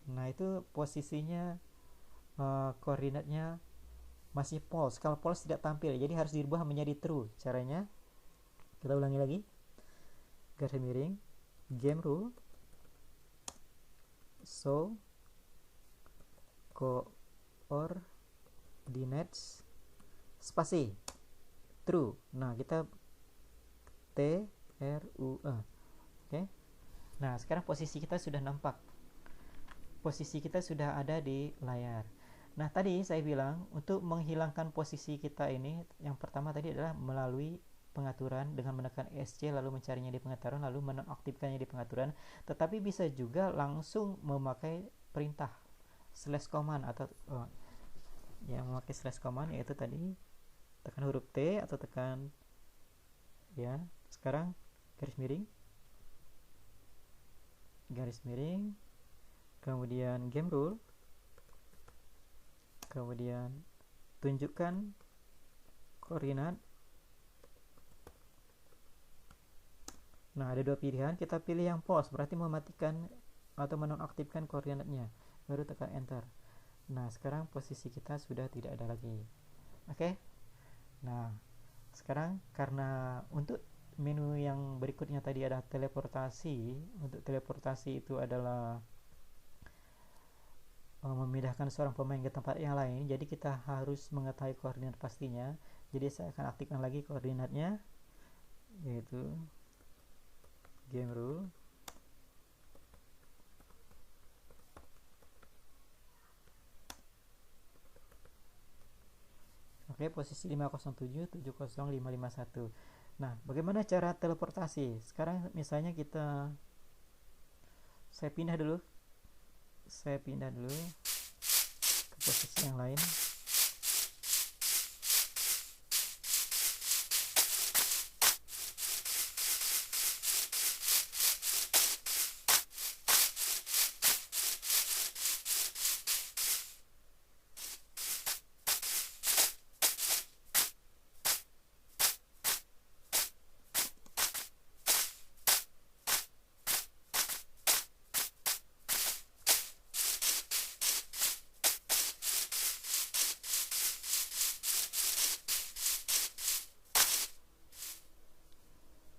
Speaker 1: Nah, itu posisinya koordinatnya masih false. Kalau false tidak tampil, jadi harus dirubah menjadi true. Caranya kita ulangi lagi, garis miring game rule show coordinates spasi true. Nah, kita TRUE. Oke. Nah, sekarang posisi kita sudah nampak. Posisi kita sudah ada di layar. Nah, tadi saya bilang untuk menghilangkan posisi kita ini, yang pertama tadi adalah melalui pengaturan dengan menekan ESC lalu mencarinya di pengaturan lalu menonaktifkannya di pengaturan. Tetapi bisa juga langsung memakai perintah /command atau yang memakai /command, yaitu tadi tekan huruf T atau tekan ya. Sekarang garis miring kemudian game rule, kemudian tunjukkan koordinat. Nah, ada dua pilihan, kita pilih yang false, berarti mematikan atau menonaktifkan koordinatnya, baru tekan enter. Nah, sekarang posisi kita sudah tidak ada lagi. Oke. Nah, sekarang karena untuk menu yang berikutnya tadi ada teleportasi. Untuk teleportasi itu adalah memindahkan seorang pemain ke tempat yang lain, jadi kita harus mengetahui koordinat pastinya. Jadi saya akan aktifkan lagi koordinatnya, yaitu game rule oke, posisi 507 70551. Nah, bagaimana cara teleportasi? Sekarang misalnya saya pindah dulu ke posisi yang lain.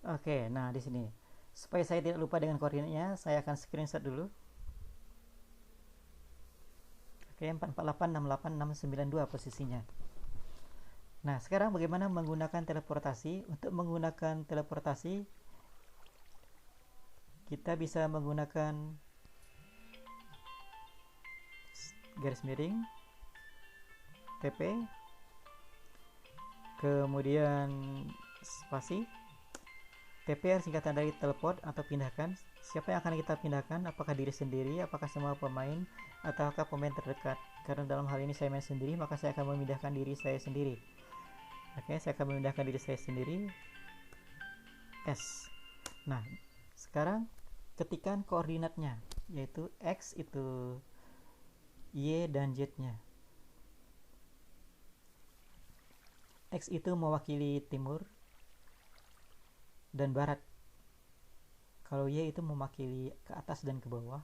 Speaker 1: Oke, nah di sini supaya saya tidak lupa dengan koordinatnya, saya akan screenshot dulu. Oke, 44868692 posisinya. Nah, sekarang bagaimana menggunakan teleportasi? Untuk menggunakan teleportasi, kita bisa menggunakan garis miring TP, kemudian spasi. TP singkatan dari teleport atau pindahkan. Siapa yang akan kita pindahkan? Apakah diri sendiri, apakah semua pemain, ataukah pemain terdekat? Karena dalam hal ini saya main sendiri, maka saya akan memindahkan diri saya sendiri. Oke, saya akan memindahkan diri saya sendiri. S. Nah, sekarang ketikkan koordinatnya, yaitu X itu Y dan Z-nya. X itu mewakili timur dan barat. Kalau Y itu mewakili ke atas dan ke bawah.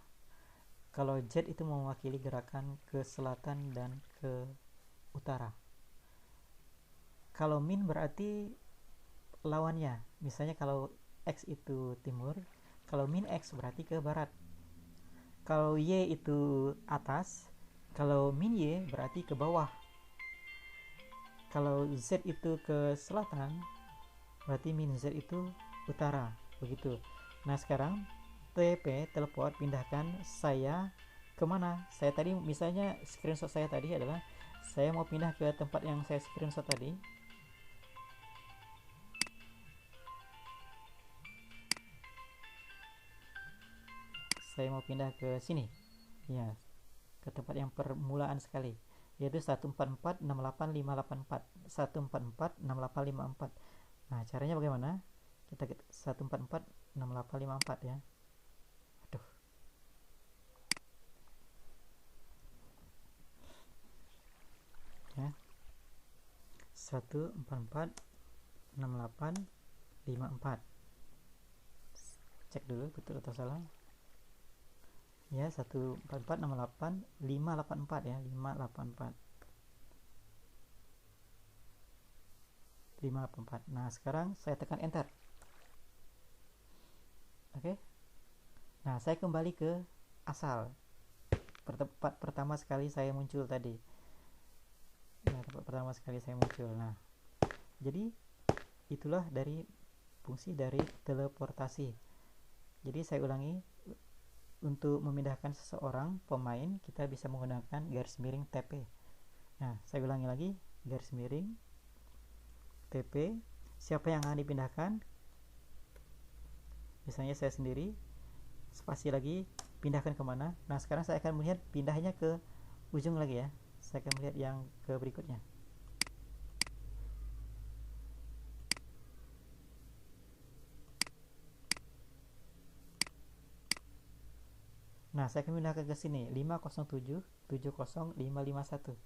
Speaker 1: Kalau Z itu mewakili gerakan ke selatan dan ke utara. Kalau min berarti lawannya. Misalnya kalau X itu timur, kalau min X berarti ke barat. Kalau Y itu atas, kalau min Y berarti ke bawah. Kalau Z itu ke selatan, berarti min Z itu utara, begitu. Nah, sekarang TP teleport pindahkan saya kemana? Saya tadi misalnya screenshot saya tadi adalah saya mau pindah ke tempat yang saya screenshot tadi. Saya mau pindah ke sini, ya, ke tempat yang permulaan sekali, yaitu 1446854 1446854. Nah, caranya bagaimana? Kita 1446854 ya. Aduh. Ya. 1446854. Cek dulu betul atau salah. ya, 14468 584 ya, 584. Nah, sekarang saya tekan enter. Oke. Nah, saya kembali ke asal tempat pertama sekali saya muncul tadi. Nah, tempat pertama sekali saya muncul. Nah, jadi itulah dari fungsi dari teleportasi. Jadi saya ulangi, untuk memindahkan seseorang pemain kita bisa menggunakan garis miring TP. Nah, saya ulangi lagi, garis miring TP. Siapa yang akan dipindahkan? Misalnya saya sendiri. Spasi lagi, pindahkan kemana. Nah, sekarang saya akan melihat pindahnya ke ujung lagi ya. Saya akan melihat yang ke berikutnya. Nah, saya akan pindahkan ke sini, 507 70 551.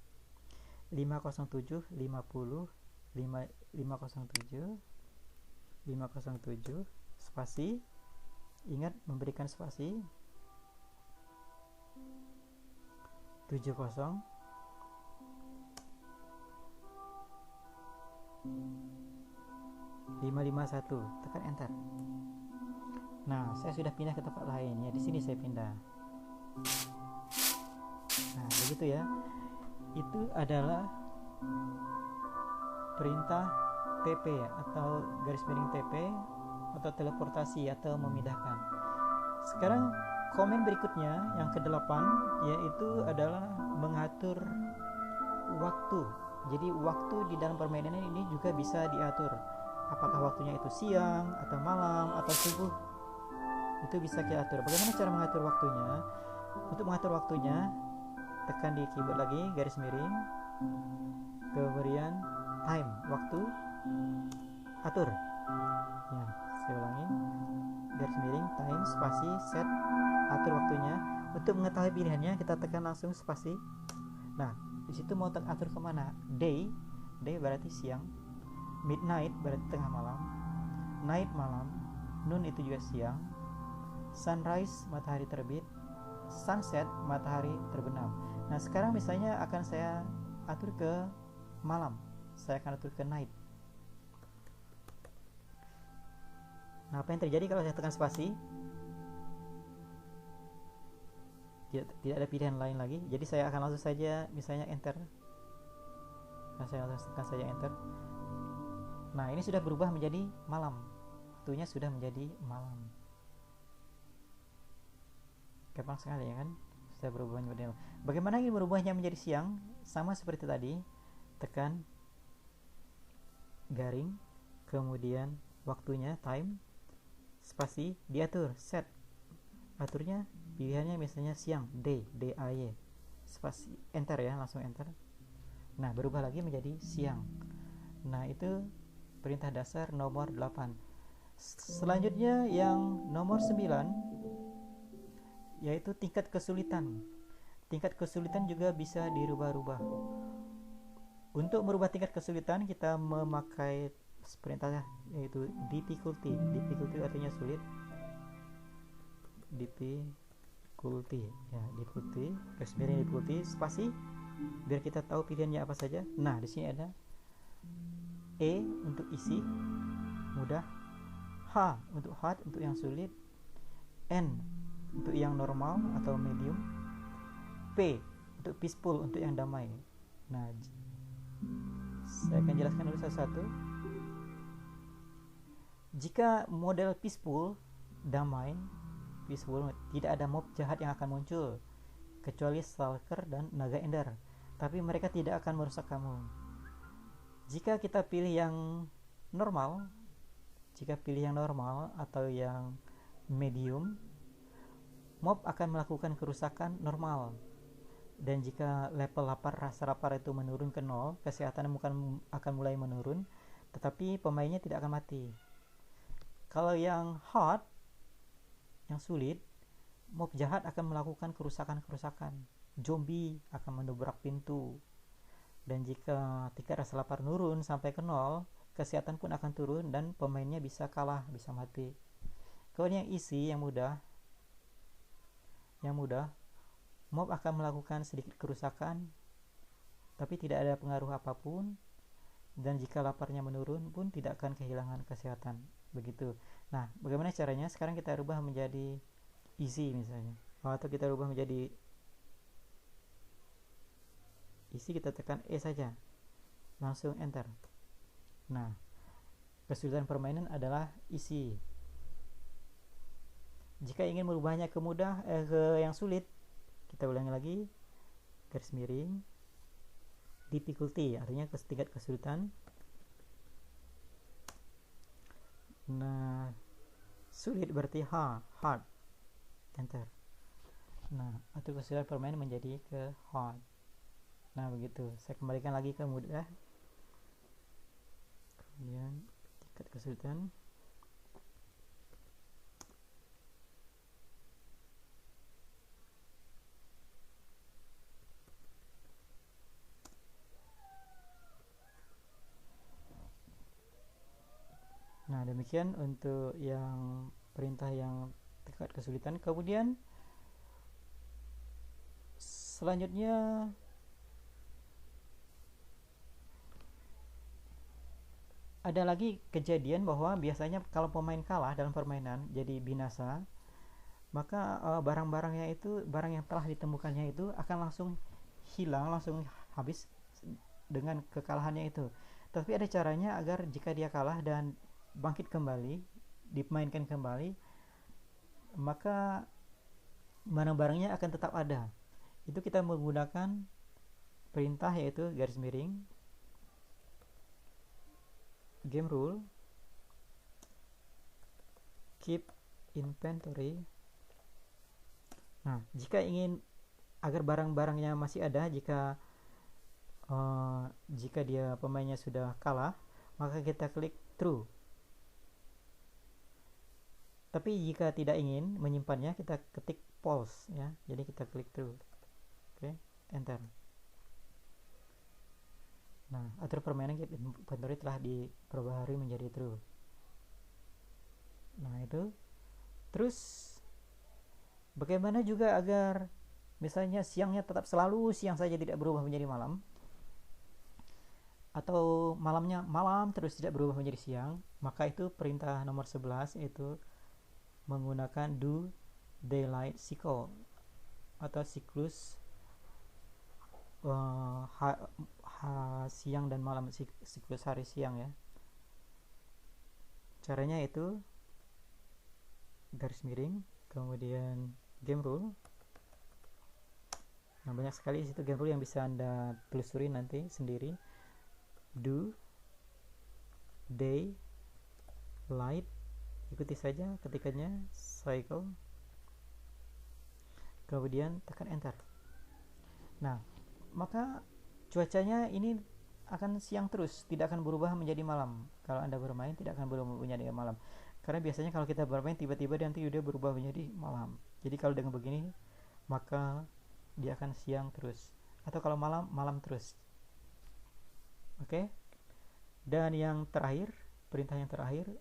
Speaker 1: 507 50 507 507 spasi. Ingat memberikan spasi. 70 551, tekan enter. Nah, saya sudah pindah ke tempat lain ya. Di sini saya pindah. Nah, begitu ya. Itu adalah perintah TP ya, atau garis miring TP, atau teleportasi atau memindahkan. Sekarang komen berikutnya yang ke-8 yaitu adalah mengatur waktu. Jadi waktu di dalam permainan ini juga bisa diatur. Apakah waktunya itu siang atau malam atau subuh, itu bisa kita atur. Bagaimana cara mengatur waktunya? Untuk mengatur waktunya, tekan di keyboard lagi garis miring, kemudian time, waktu, atur. Ya, saya ulangi, garis miring, time, spasi, set, atur waktunya. Untuk mengetahui pilihannya, kita tekan langsung spasi. Nah, di situ mau atur kemana? Day berarti siang, midnight berarti tengah malam, night malam, noon itu juga siang, sunrise matahari terbit, sunset matahari terbenam. Nah, sekarang misalnya akan saya atur ke malam, saya akan atur ke night. Nah, apa yang terjadi kalau saya tekan spasi? Tidak ada pilihan lain lagi. Jadi saya akan langsung saja misalnya enter. Nah, saya langsung tekan saja enter. Nah, ini sudah berubah menjadi malam. Waktunya sudah menjadi malam. Gampang sekali ya kan? Sudah berubah menjadi malam. Bagaimana ini berubahnya menjadi siang? Sama seperti tadi. Tekan garing, kemudian waktunya time, spasi, diatur, set. Aturnya pilihannya misalnya siang, day, day, spasi, enter ya, langsung enter. Nah, berubah lagi menjadi siang. Nah, itu perintah dasar nomor 8. Selanjutnya yang nomor 9 yaitu tingkat kesulitan. Tingkat kesulitan juga bisa dirubah-rubah. Untuk merubah tingkat kesulitan kita memakai perintah yaitu difficulty. Difficulty artinya sulit. Difficulty ya, difficulty, garis miring difficulty, spasi biar kita tahu pilihannya apa saja. Nah, di sini ada E untuk easy, mudah, H untuk hard, untuk yang sulit, N untuk yang normal atau medium, P untuk peaceful, untuk yang damai. Nah, saya akan jelaskan dulu satu-satu. Jika model peaceful, damai, peaceful, tidak ada mob jahat yang akan muncul kecuali stalker dan naga ender, tapi mereka tidak akan merusak kamu. Jika kita pilih yang normal, atau yang medium, mob akan melakukan kerusakan normal. Dan jika level rasa lapar itu menurun ke 0, kesehatan akan mulai menurun, tetapi pemainnya tidak akan mati. Kalau yang hard, yang sulit, mob jahat akan melakukan kerusakan. Zombie akan mendobrak pintu. Dan jika tingkat rasa lapar menurun sampai ke 0, kesehatan pun akan turun dan pemainnya bisa kalah, bisa mati. Kalau yang easy, yang mudah, yang mudah, mob akan melakukan sedikit kerusakan tapi tidak ada pengaruh apapun, dan jika laparnya menurun pun tidak akan kehilangan kesehatan. Begitu. Nah, bagaimana caranya? Sekarang kita rubah menjadi easy misalnya, atau kita rubah menjadi easy, kita tekan E saja, langsung enter. Nah, kesulitan permainan adalah easy. Jika ingin merubahnya ke mudah, ke yang sulit, kita ulangi lagi, garis miring, difficulty, artinya tingkat kesulitan. Nah, sulit berarti hard, enter. Nah, atau kesulitan permainan menjadi ke hard. Nah, begitu. Saya kembalikan lagi ke mudah. Kemudian tingkat kesulitan. Nah, demikian untuk yang perintah yang tingkat kesulitan. Kemudian selanjutnya ada lagi kejadian bahwa biasanya kalau pemain kalah dalam permainan jadi binasa, maka barang-barangnya itu, barang yang telah ditemukannya itu akan langsung hilang, langsung habis dengan kekalahannya itu. Tapi ada caranya agar jika dia kalah dan bangkit kembali, dimainkan kembali, maka barang-barangnya akan tetap ada. Itu kita menggunakan perintah yaitu garis miring game rule keep inventory. Nah, jika ingin agar barang-barangnya masih ada, jika dia pemainnya sudah kalah, maka kita klik true. Tapi jika tidak ingin menyimpannya, kita ketik false ya. Jadi kita klik true. Oke, enter. Nah, atur permainan keep inventory telah diperbaharui menjadi true. Nah, itu. Terus bagaimana juga agar misalnya siangnya tetap selalu siang saja, tidak berubah menjadi malam, atau malamnya malam terus tidak berubah menjadi siang, maka itu perintah nomor 11 yaitu menggunakan do daylight cycle atau siklus siang dan malam, siklus hari siang ya. Caranya itu garis miring, kemudian game rule. Nah, banyak sekali di situ game rule yang bisa Anda telusuri nanti sendiri. Do day light, ikuti saja ketikannya, cycle, kemudian tekan enter. Nah, maka cuacanya ini akan siang terus, tidak akan berubah menjadi malam. Kalau Anda bermain tidak akan berubah menjadi malam, karena biasanya kalau kita bermain tiba-tiba nanti udah berubah menjadi malam. Jadi kalau dengan begini maka dia akan siang terus, atau kalau malam, malam terus. Oke. Dan yang terakhir, perintah yang terakhir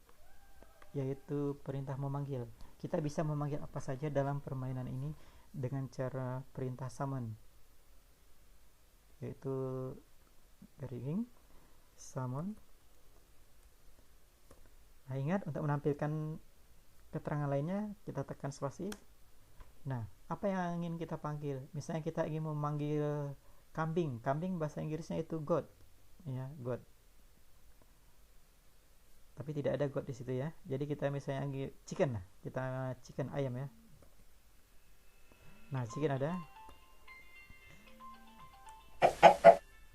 Speaker 1: yaitu perintah memanggil. Kita bisa memanggil apa saja dalam permainan ini dengan cara perintah summon, yaitu garing summon. Nah, ingat untuk menampilkan keterangan lainnya kita tekan spasi. Nah, apa yang ingin kita panggil? Misalnya kita ingin memanggil kambing. Kambing bahasa Inggrisnya itu goat, ya, goat. Tapi tidak ada goat di situ ya. Jadi kita misalnya chicken, nah, kita chicken, ayam ya. Nah, chicken ada.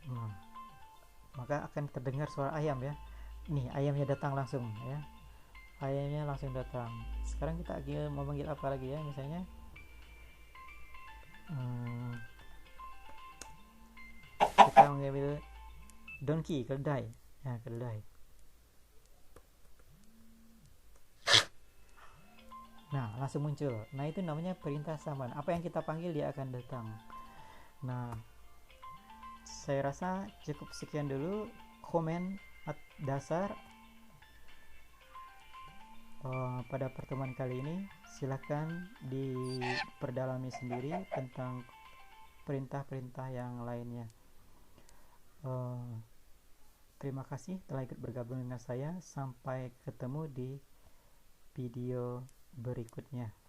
Speaker 1: Nah, maka akan terdengar suara ayam ya. Nih, ayamnya datang langsung ya. Ayamnya langsung datang. Sekarang kita mau memanggil apa lagi ya? Misalnya kita mengambil donkey, keledai. Ya, keledai. Nah, langsung muncul. Nah, itu namanya perintah summon. Apa yang kita panggil dia akan datang. Nah, saya rasa cukup sekian dulu komen dasar Pada pertemuan kali ini silakan diperdalami sendiri tentang perintah-perintah yang lainnya. Terima kasih telah ikut bergabung dengan saya. Sampai ketemu di video berikutnya.